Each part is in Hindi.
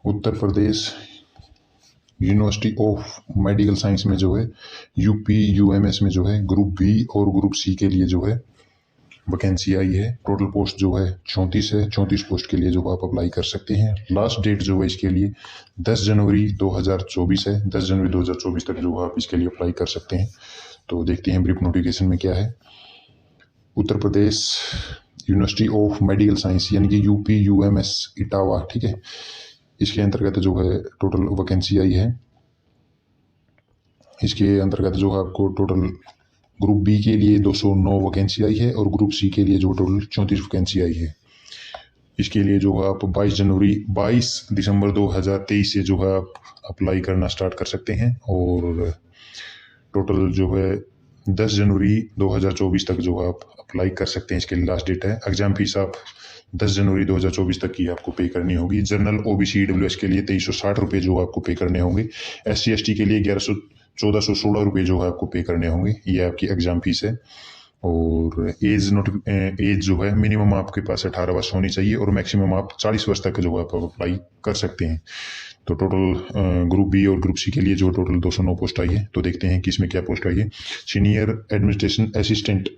Uttar Pradesh university of medical science में जो है UPUMS में जो है ग्रुप बी और ग्रुप सी के लिए जो है वैकेंसी आई है। टोटल पोस्ट जो है 34 है। 34 पोस्ट के लिए जो आप अप्लाई कर सकते हैं। लास्ट डेट जो है इसके लिए 10 जनवरी 2024 है। 10 जनवरी 2024 तक जो आप इसके लिए अप्लाई कर सकते हैं। तो देखते हैं ब्रीफ नोटिफिकेशन में क्या है। Uttar Pradesh university of medical science यानी कि UPUMS इटावा, ठीक है, इसके अंतर्गत जो है टोटल वैकेंसी आई है। इसके अंतर्गत जो है आपको टोटल ग्रुप बी के लिए 209 वैकेंसी आई है और ग्रुप सी के लिए जो टोटल 34 वैकेंसी आई है। इसके लिए जो है आप 22 दिसंबर 2023 से जो है आप अप्लाई करना स्टार्ट कर सकते हैं और टोटल जो है 10 जनवरी 2024 तक जो आप अप्लाई कर सकते हैं। इसके लिए लास्ट डेट है। एग्जाम फीस आप 10 जनवरी 2024 तक की आपको पे करनी होगी। जनरल OBC EWS के लिए 2360 रुपये जो आपको पे करने होंगे। SC ST के लिए 1416 रुपये जो है आपको पे करने होंगे। ये आपकी एग्जाम फीस है। और एज जो है मिनिमम आपके पास 18 वर्ष होनी चाहिए और मैक्सिमम आप 40 वर्ष तक जो आप अप्लाई कर सकते हैं। तो टोटल ग्रुप बी और ग्रुप सी के लिए जो टोटल 209 पोस्ट आई है। तो देखते हैं कि इसमें क्या पोस्ट आई है। सीनियर एडमिनिस्ट्रेशन असिस्टेंट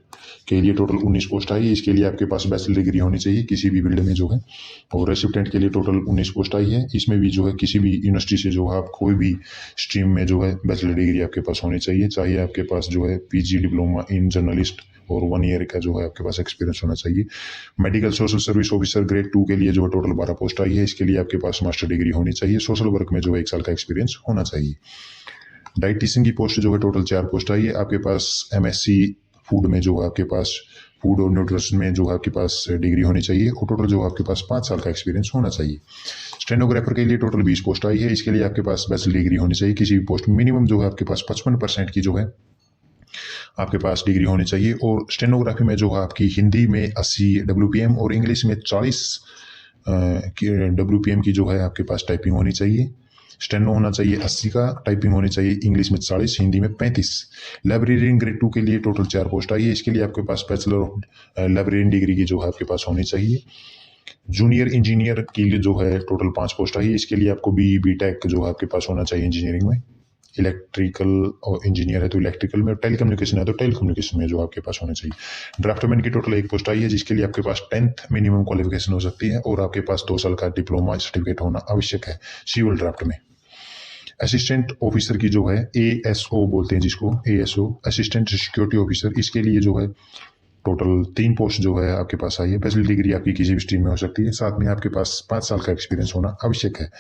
के लिए टोटल 19 पोस्ट आई है। इसके लिए आपके पास बैचलर डिग्री होनी चाहिए किसी भी फील्ड में जो है। और रेसिप्टेंट के लिए टोटल 19 पोस्ट आई है। इसमें भी जो है किसी भी यूनिवर्सिटी से जो है आप कोई भी स्ट्रीम में जो है बैचलर डिग्री आपके पास होनी चाहिए। चाहिए आपके पास जो है PG डिप्लोमा इन जर्नलिस्ट और 1 ईयर का जो है आपके पास एक्सपीरियंस होना चाहिए। Medical social service officer grade 2 के लिए जो है टोटल 12 पोस्ट आई है। इसके लिए आपके पास मास्टर डिग्री होनी चाहिए। सोशल वर्क में जो है 1 साल का एक्सपीरियंस होना चाहिए। डाइटिशियन की पोस्ट जो है टोटल 4 पोस्ट आई है। आपके पास MSc फूड में जो है आपके पास फूड और न्यूट्रिशन में जो है आपके पास डिग्री होनी चाहिए और टोटल जो आपके पास 5 साल का एक्सपीरियंस होना चाहिए। स्टेनोग्राफर के लिए टोटल 20 पोस्ट आई है। इसके लिए आपके पास बैचलर डिग्री होनी चाहिए किसी भी पोस्ट। मिनिमम जो है आपके पास 55% की जो है आपके पास डिग्री होनी चाहिए। और स्टेनोग्राफी में जो है आपकी हिंदी में 80 WPM और इंग्लिश में 40 WPM की जो है आपके पास टाइपिंग होनी चाहिए। स्टेनो होना चाहिए 80 का, टाइपिंग होनी चाहिए इंग्लिश में 40, हिंदी में 35। लाइब्रेरियन ग्रेड 2 के लिए टोटल 4 पोस्ट आई है। इसके लिए आपके पास बैचलर ऑफ लाइब्रेरियन डिग्री की जो है आपके पास होनी चाहिए। जूनियर इंजीनियर के लिए जो है टोटल 5 पोस्ट आई है। इसके लिए आपको BTech जो है आपके पास होना चाहिए इंजीनियरिंग में। इलेक्ट्रिकल और इंजीनियर है तो इलेक्ट्रिकल में, टेलीकम्युनिकेशन है तो टेलीकम्युनिकेशन में जो आपके पास होना चाहिए। ड्राफ्टमैन की टोटल 1 पोस्ट आई है जिसके लिए आपके पास 10th मिनिमम क्वालिफिकेशन हो सकती है और आपके पास 2 साल का डिप्लोमा सर्टिफिकेट होना आवश्यक है सिविल ड्राफ्ट में। असिस्टेंट ऑफिसर की जो है ASO बोलते हैं जिसको, ASO असिस्टेंट सिक्योरिटी ऑफिसर, इसके लिए जो है टोटल 3 पोस्ट जो है आपके पास आई है। बैचलर डिग्री आपकी किसी भी स्ट्रीम में हो सकती है। साथ में आपके पास 5 साल का एक्सपीरियंस होना आवश्यक है।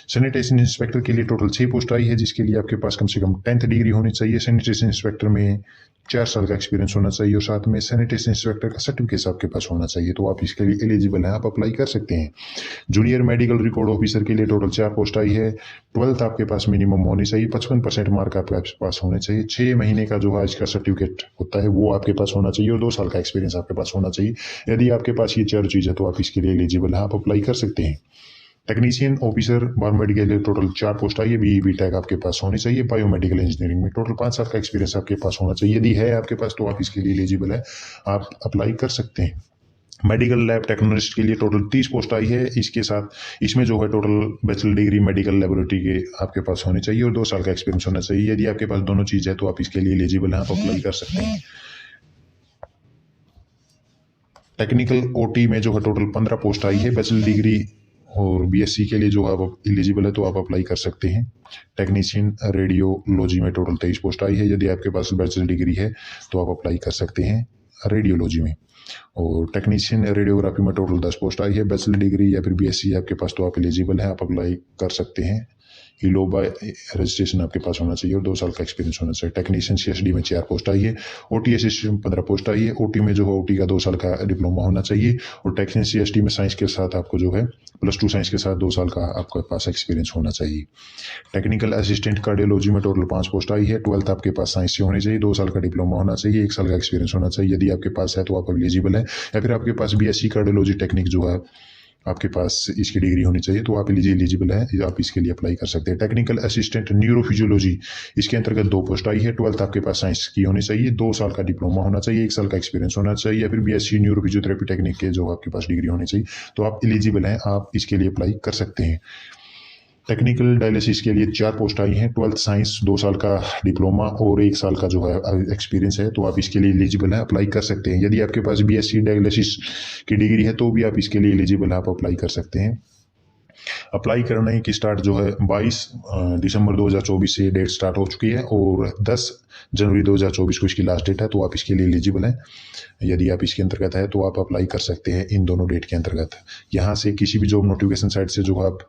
सैनिटेशन इंस्पेक्टर के लिए टोटल 6 पोस्ट आई है जिसके लिए आपके पास कम से कम 10th डिग्री होनी चाहिए। सैनिटेशन इंस्पेक्टर में 4 साल का एक्सपीरियंस होना चाहिए और साथ में सैनिटेशन इंस्पेक्टर का सर्टिफिकेट आपके पास होना चाहिए। तो आप इसके लिए एलिजिबल हैं, आप अप्लाई कर सकते हैं। जूनियर मेडिकल रिकॉर्ड ऑफिसर के लिए टोटल 4 पोस्ट आई है। 12th आपके पास मिनिमम होनी चाहिए। 55% मार्क आपके पास होने चाहिए। 6 महीने का जो है इसका सर्टिफिकेट होता है वो आपके पास होना चाहिए और 2 साल का एक्सपीरियंस आपके पास होना चाहिए। यदि आपके पास ये 4 चीज़ है तो आप इसके लिए एलिजिबल हैं, आप अप्लाई कर सकते हैं। टेक्नीशियन ऑफिसर बायोमेडिकल के लिए टोटल 4 पोस्ट आई है। BTech आपके पास होनी चाहिए। बायोमेडिकल इंजीनियरिंग में टोटल 5 साल का एक्सपीरियंस आपके पास होना चाहिए। यदि है आपके पास तो आप इसके लिए एलिजिबल है, आप अप्लाई कर सकते हैं। मेडिकल लैब टेक्नोलॉजिस्ट के लिए टोटल 30 पोस्ट आई है। इसके साथ इसमें जो है total bachelor degree medical laboratory के आपके पास होनी चाहिए और 2 साल का एक्सपीरियंस होना चाहिए। यदि आपके पास दोनों चीज़ है तो आप इसके लिए एलिजिबल हैं, आप अप्लाई कर सकते हैं। टेक्निकल OT में जो है टोटल 15 पोस्ट आई है। बैचलर डिग्री और BSc के लिए जो आप एलिजिबल है तो आप अप्लाई कर सकते हैं। टेक्नीशियन रेडियोलॉजी में टोटल 23 पोस्ट आई है। यदि आपके पास बैचलर डिग्री है तो आप अप्लाई कर सकते हैं रेडियोलॉजी में। और टेक्नीशियन रेडियोग्राफी में टोटल 10 पोस्ट आई है। बैचलर डिग्री या फिर BSc आपके पास तो आप एलिजिबल हैं, आप अप्लाई कर सकते हैं। इलोबा रजिस्ट्रेशन आपके पास होना चाहिए और 2 साल का एक्सपीरियंस होना चाहिए। टेक्नीशियन CSD में 4 पोस्ट आई है। OT असिस्टेंट में 15 पोस्ट आई है। OT में जो है OT का 2 साल का डिप्लोमा होना चाहिए और टेक्नीशियन CSD में साइंस के साथ आपको जो है +2 साइंस के साथ 2 साल का आपके पास एक्सपीरियंस होना चाहिए। टेक्निकल असिस्टेंट कार्डियोलॉजी में टोटल 5 पोस्ट आई है। 12th आपके पास साइंस से होनी चाहिए। 2 साल का डिप्लोमा होना चाहिए। 1 साल का एक्सपीरियंस होना चाहिए। यदि आपके पास है तो आप एलिजिबल है या फिर आपके पास BSc कार्डियोलॉजी टेक्निक जो है आपके पास इसकी डिग्री होनी चाहिए तो आप एलिजिबल है, आप इसके लिए अप्लाई कर सकते हैं। टेक्निकल असिस्टेंट न्यूरोफिजियोलॉजी, इसके अंतर्गत 2 पोस्ट आई है। 12th आपके पास साइंस की होनी चाहिए। 2 साल का डिप्लोमा होना चाहिए। 1 साल का एक्सपीरियंस होना चाहिए या फिर BSc न्यूरोफिजियोथेरेपी टेक्निक के जो आपके पास डिग्री होनी चाहिए तो आप एलिजिबल हैं, आप इसके लिए अप्लाई कर सकते हैं। टेक्निकल डायलिसिस के लिए 4 पोस्ट आई हैं। 12th साइंस, 2 साल का डिप्लोमा और 1 साल का जो है एक्सपीरियंस है, तो आप इसके लिए एलिजिबल हैं, अप्लाई कर सकते हैं। यदि आपके पास BSc डायलिसिस की डिग्री है तो भी आप इसके लिए एलिजिबल है, आप अप्लाई कर सकते हैं। अप्लाई करने की स्टार्ट जो है 22 दिसंबर 2024 से डेट स्टार्ट हो चुकी है और 10 जनवरी 2024 को इसकी लास्ट डेट है, तो आप इसके लिए एलिजिबल हैं। यदि आप इसके अंतर्गत है तो आप अप्लाई कर सकते हैं इन दोनों डेट के अंतर्गत। यहाँ से किसी भी जॉब नोटिफिकेशन साइट से जो आप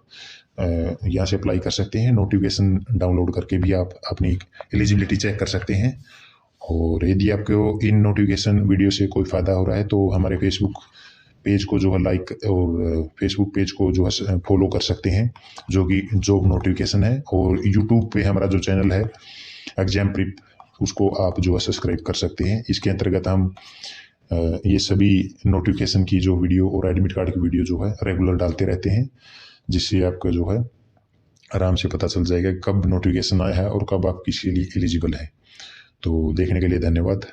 यहाँ से अप्लाई कर सकते हैं। नोटिफिकेशन डाउनलोड करके भी आप अपनी एलिजिबिलिटी चेक कर सकते हैं। और यदि आपको इन नोटिफिकेशन वीडियो से कोई फ़ायदा हो रहा है तो हमारे फेसबुक पेज को जो है लाइक और फेसबुक पेज को जो है फॉलो कर सकते हैं, जो कि जॉब नोटिफिकेशन है। और यूट्यूब पे हमारा जो चैनल है एग्जाम प्रिप, उसको आप जो है सब्सक्राइब कर सकते हैं। इसके अंतर्गत हम ये सभी नोटिफिकेशन की जो वीडियो और एडमिट कार्ड की वीडियो जो है रेगुलर डालते रहते हैं, जिससे आपका जो है आराम से पता चल जाएगा कब नोटिफिकेशन आया है और कब आप किसके लिए एलिजिबल है। तो देखने के लिए धन्यवाद।